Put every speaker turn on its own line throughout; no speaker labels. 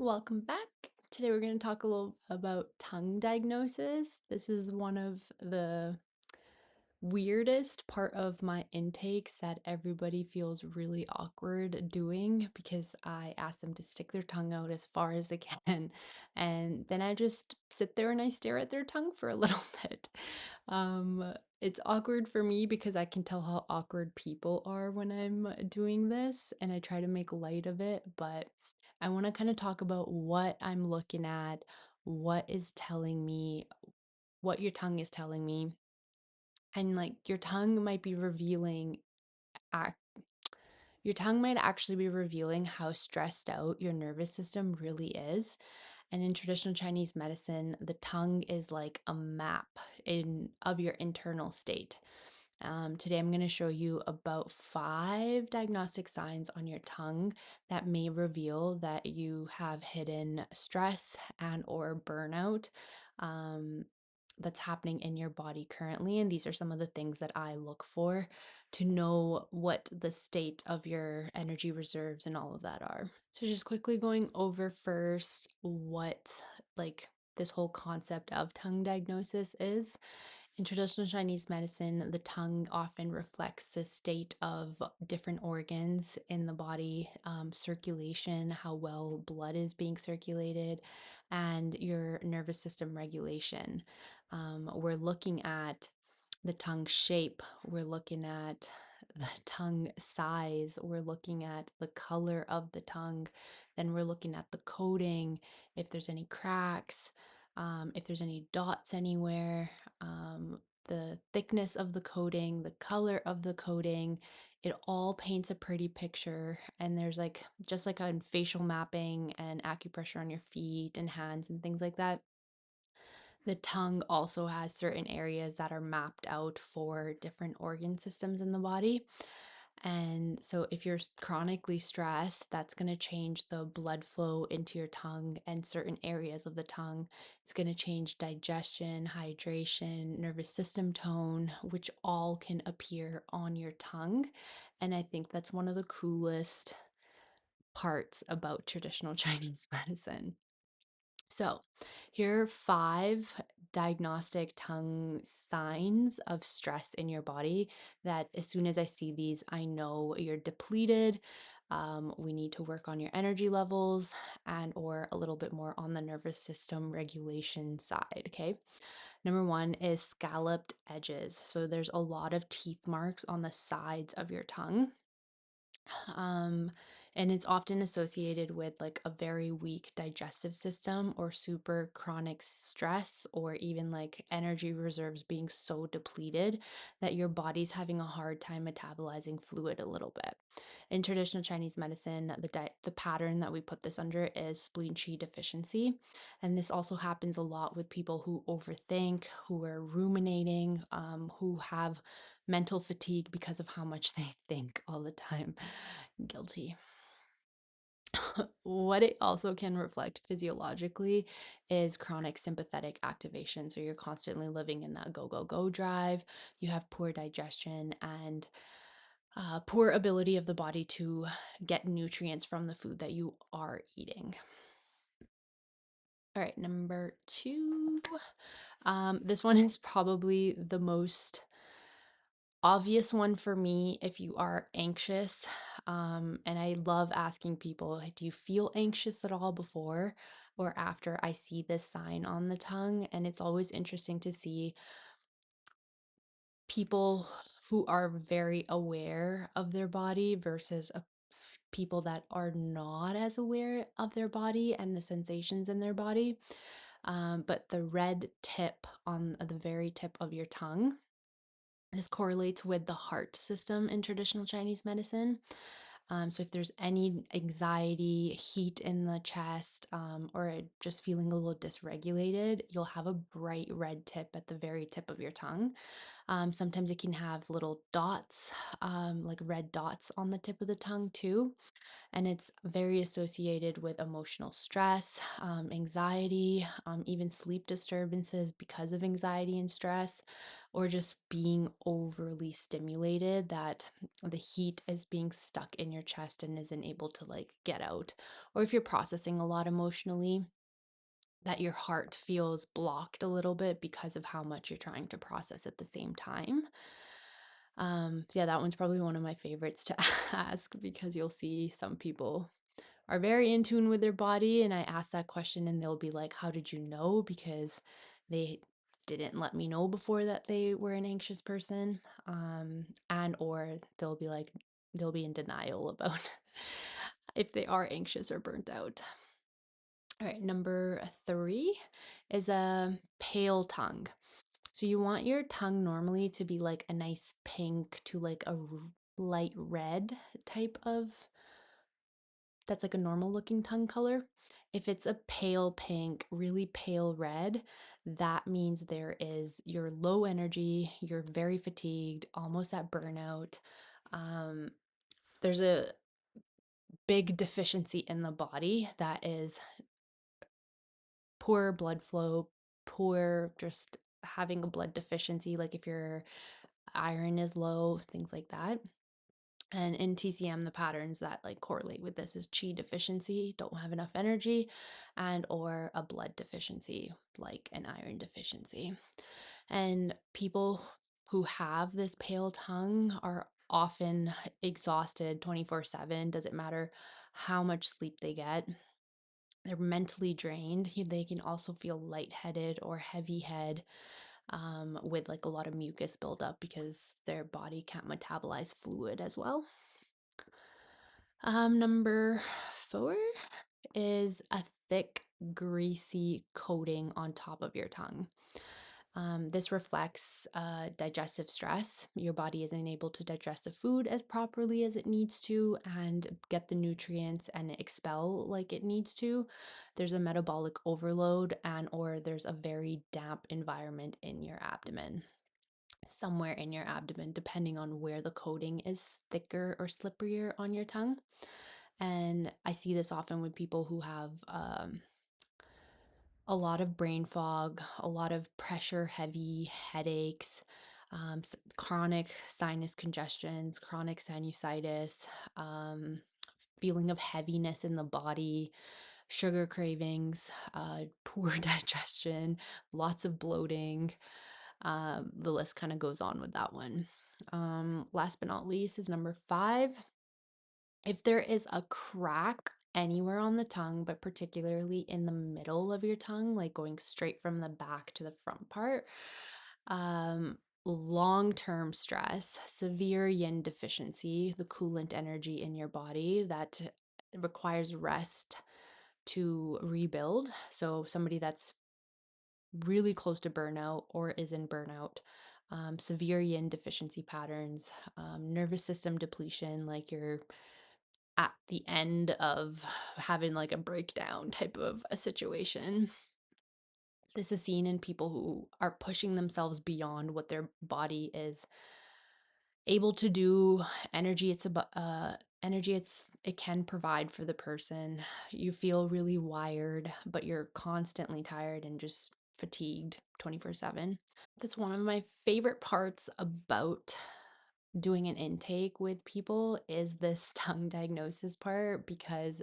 Welcome back. Today we're going to talk a little about tongue diagnosis. This is one of the weirdest part of my intakes that everybody feels really awkward doing because I ask them to stick their tongue out as far as they can. And then I just sit there and I stare at their tongue for a little bit. It's awkward for me because I can tell how awkward people are when I'm doing this, and I try to make light of it, but I want to kind of talk about what I'm looking at, what is telling me, what your tongue is telling me, and like your tongue might be revealing ac- your tongue might actually be revealing how stressed out your nervous system really is. And in traditional Chinese medicine, the tongue is like a map in of your internal state. Today, I'm going to show you about 5 diagnostic signs on your tongue that may reveal that you have hidden stress and or burnout um, that's happening in your body currently. And these are some of the things that I look for to know what the state of your energy reserves and all of that are. So, just quickly going over first what like this whole concept of tongue diagnosis is. In traditional Chinese medicine, the tongue often reflects the state of different organs in the body, circulation, how well blood is being circulated, and your nervous system regulation. We're looking at the tongue shape, we're looking at the tongue size, we're looking at the color of the tongue, then we're looking at the coating, if there's any cracks, if there's any dots anywhere, um, the thickness of the coating, the color of the coating. It all paints a pretty picture. And there's like, just like on facial mapping and acupressure on your feet and hands and things like that, the tongue also has certain areas that are mapped out for different organ systems in the body. And so, if you're chronically stressed, that's going to change the blood flow into your tongue and certain areas of the tongue. It's going to change digestion, hydration, nervous system tone, which all can appear on your tongue. And I think that's one of the coolest parts about traditional Chinese medicine. So, here are 5 diagnostic tongue signs of stress in your body that as soon as I see these, I know you're depleted. We need to work on your energy levels and or a little bit more on the nervous system regulation side, okay? Number 1 is scalloped edges. So there's a lot of teeth marks on the sides of your tongue. Um, and it's often associated with like a very weak digestive system or super chronic stress or even like energy reserves being so depleted that your body's having a hard time metabolizing fluid a little bit. In traditional Chinese medicine, the pattern that we put this under is spleen qi deficiency, and this also happens a lot with people who overthink, who are ruminating, who have mental fatigue because of how much they think all the time. Guilty. What it also can reflect physiologically is chronic sympathetic activation. So you're constantly living in that go, go, go drive. You have poor digestion and poor ability of the body to get nutrients from the food that you are eating. All right, number 2. This one is probably the most obvious one for me if you are anxious. And I love asking people, like, do you feel anxious at all before or after I see this sign on the tongue? And it's always interesting to see people who are very aware of their body versus people that are not as aware of their body and the sensations in their body. But the red tip on the very tip of your tongue, this correlates with the heart system in traditional Chinese medicine. So if there's any anxiety, heat in the chest, or just feeling a little dysregulated, you'll have a bright red tip at the very tip of your tongue. Sometimes it can have little dots, like red dots on the tip of the tongue too. And it's very associated with emotional stress, anxiety, even sleep disturbances because of anxiety and stress, or just being overly stimulated that the heat is being stuck in your chest and isn't able to like get out. Or if you're processing a lot emotionally, that your heart feels blocked a little bit because of how much you're trying to process at the same time. Yeah, that one's probably one of my favorites to ask because you'll see some people are very in tune with their body, and I ask that question and they'll be like, "How did you know?" Because they didn't let me know before that they were an anxious person. And or they'll be like they'll be in denial about if they are anxious or burnt out. All right, number 3 is a pale tongue. So you want your tongue normally to be like a nice pink to like a light red type of, that's like a normal looking tongue color. If it's a pale pink, really pale red, that means you're low energy, you're very fatigued, almost at burnout. Um, there's a big deficiency in the body that is poor blood flow, poor just having a blood deficiency, like if your iron is low, things like that. And in TCM, the patterns that like correlate with this is chi deficiency, don't have enough energy, and or a blood deficiency, like an iron deficiency. And people who have this pale tongue are often exhausted 24/7. Doesn't matter how much sleep they get. They're mentally drained. They can also feel lightheaded or heavy head, with like a lot of mucus buildup because their body can't metabolize fluid as well. Number 4 is a thick, greasy coating on top of your tongue. This reflects digestive stress. Your body isn't able to digest the food as properly as it needs to and get the nutrients and expel like it needs to. There's a metabolic overload and or there's a very damp environment in your abdomen. Somewhere in your abdomen, depending on where the coating is thicker or slipperier on your tongue. And I see this often with people who have a lot of brain fog, a lot of pressure heavy headaches, chronic sinus congestions, chronic sinusitis, feeling of heaviness in the body, sugar cravings, poor digestion, lots of bloating. The list kind of goes on with that one. Last but not least is number 5. If there is a crack anywhere on the tongue, but particularly in the middle of your tongue, like going straight from the back to the front part, um, long-term stress, severe yin deficiency, the coolant energy in your body that requires rest to rebuild. So somebody that's really close to burnout or is in burnout, severe yin deficiency patterns, nervous system depletion, like you're at the end of having like a breakdown type of a situation. This is seen in people who are pushing themselves beyond what their body is able to do, energy it's about energy it can provide for the person. You feel really wired, but you're constantly tired and just fatigued 24/7. That's one of my favorite parts about doing an intake with people is this tongue diagnosis part because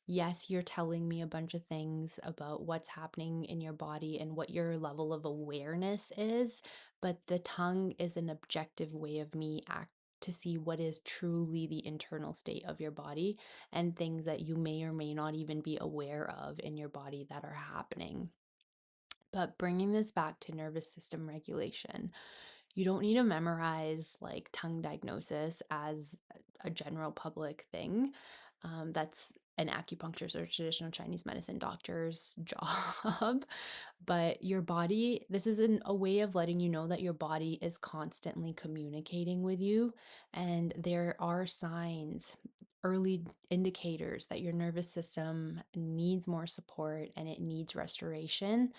yes, you're telling me a bunch of things about what's happening in your body and what your level of awareness is, but the tongue is an objective way of me act to see what is truly the internal state of your body and things that you may or may not even be aware of in your body that are happening. But bringing this back to nervous system regulation, you don't need to memorize like tongue diagnosis as a general public thing. That's an acupuncturist or traditional Chinese medicine doctor's job. But your body, this is a way of letting you know that your body is constantly communicating with you. And there are signs, early indicators that your nervous system needs more support and it needs restoration.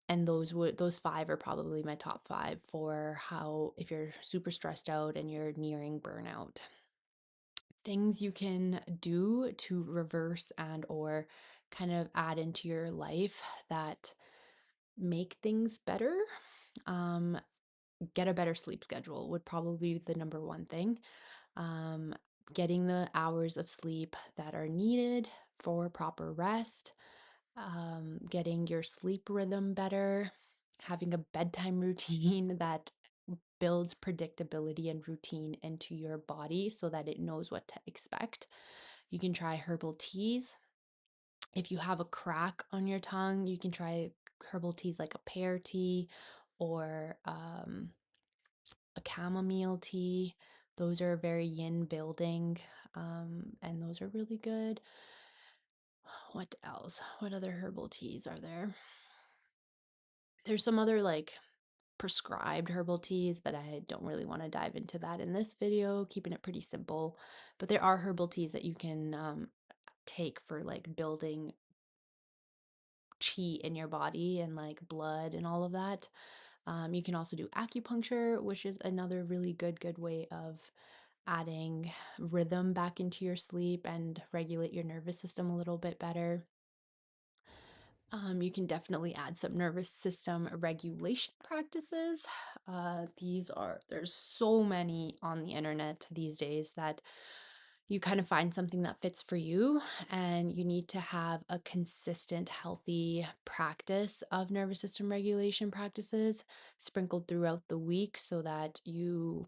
And those 5 are probably my top 5 for how if you're super stressed out and you're nearing burnout. Things you can do to reverse and or kind of add into your life that make things better. Um, get a better sleep schedule would probably be the number one thing. Um, getting the hours of sleep that are needed for proper rest, getting your sleep rhythm better, having a bedtime routine that builds predictability and routine into your body so that it knows what to expect. You can try herbal teas. If you have a crack on your tongue, you can try herbal teas like a pear tea or a chamomile tea. Those are very yin building, and those are really good. What else? What other herbal teas are there? There's some other like prescribed herbal teas, but I don't really want to dive into that in this video, keeping it pretty simple. But there are herbal teas that you can take for like building chi in your body and like blood and all of that. You can also do acupuncture, which is another really good way of adding rhythm back into your sleep and regulate your nervous system a little bit better. You can definitely add some nervous system regulation practices. There's so many on the internet these days that you kind of find something that fits for you, and you need to have a consistent, healthy practice of nervous system regulation practices sprinkled throughout the week so that you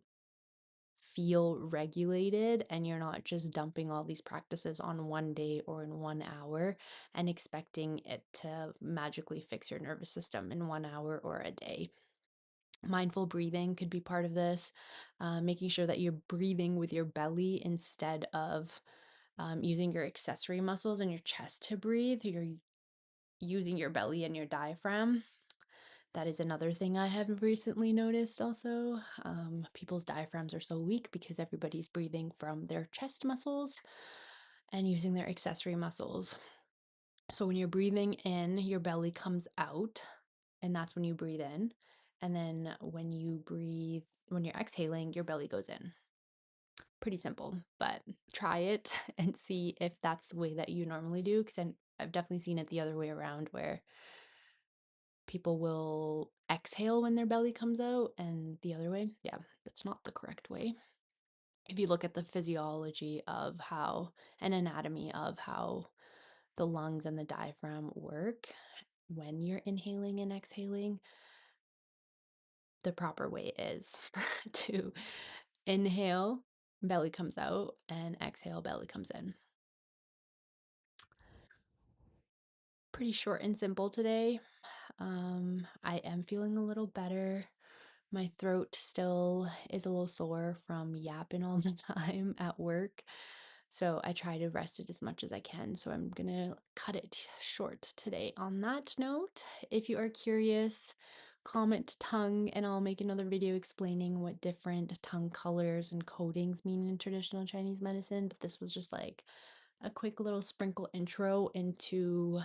feel regulated and you're not just dumping all these practices on one day or in 1 hour and expecting it to magically fix your nervous system in 1 hour or a day. Mindful breathing could be part of this, making sure that you're breathing with your belly instead of using your accessory muscles in your chest to breathe. You're using your belly and your diaphragm. That is another thing I have recently noticed also. People's diaphragms are so weak because everybody's breathing from their chest muscles and using their accessory muscles. So when you're breathing in, your belly comes out, and that's when you breathe in. And then when you're exhaling, your belly goes in. Pretty simple, but try it and see if that's the way that you normally do. Because I've definitely seen it the other way around where people will exhale when their belly comes out, and the other way, yeah, that's not the correct way. If you look at the physiology of how an anatomy of how the lungs and the diaphragm work when you're inhaling and exhaling, the proper way is to inhale, belly comes out, and exhale, belly comes in. Pretty short and simple today. I am feeling a little better. My throat still is a little sore from yapping all the time at work. So I try to rest it as much as I can. So I'm going to cut it short today. On that note, if you are curious, comment tongue and I'll make another video explaining what different tongue colors and coatings mean in traditional Chinese medicine. But this was just like a quick little sprinkle intro into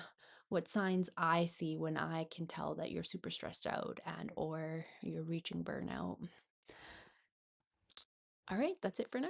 what signs I see when I can tell that you're super stressed out and or you're reaching burnout. All right, that's it for now.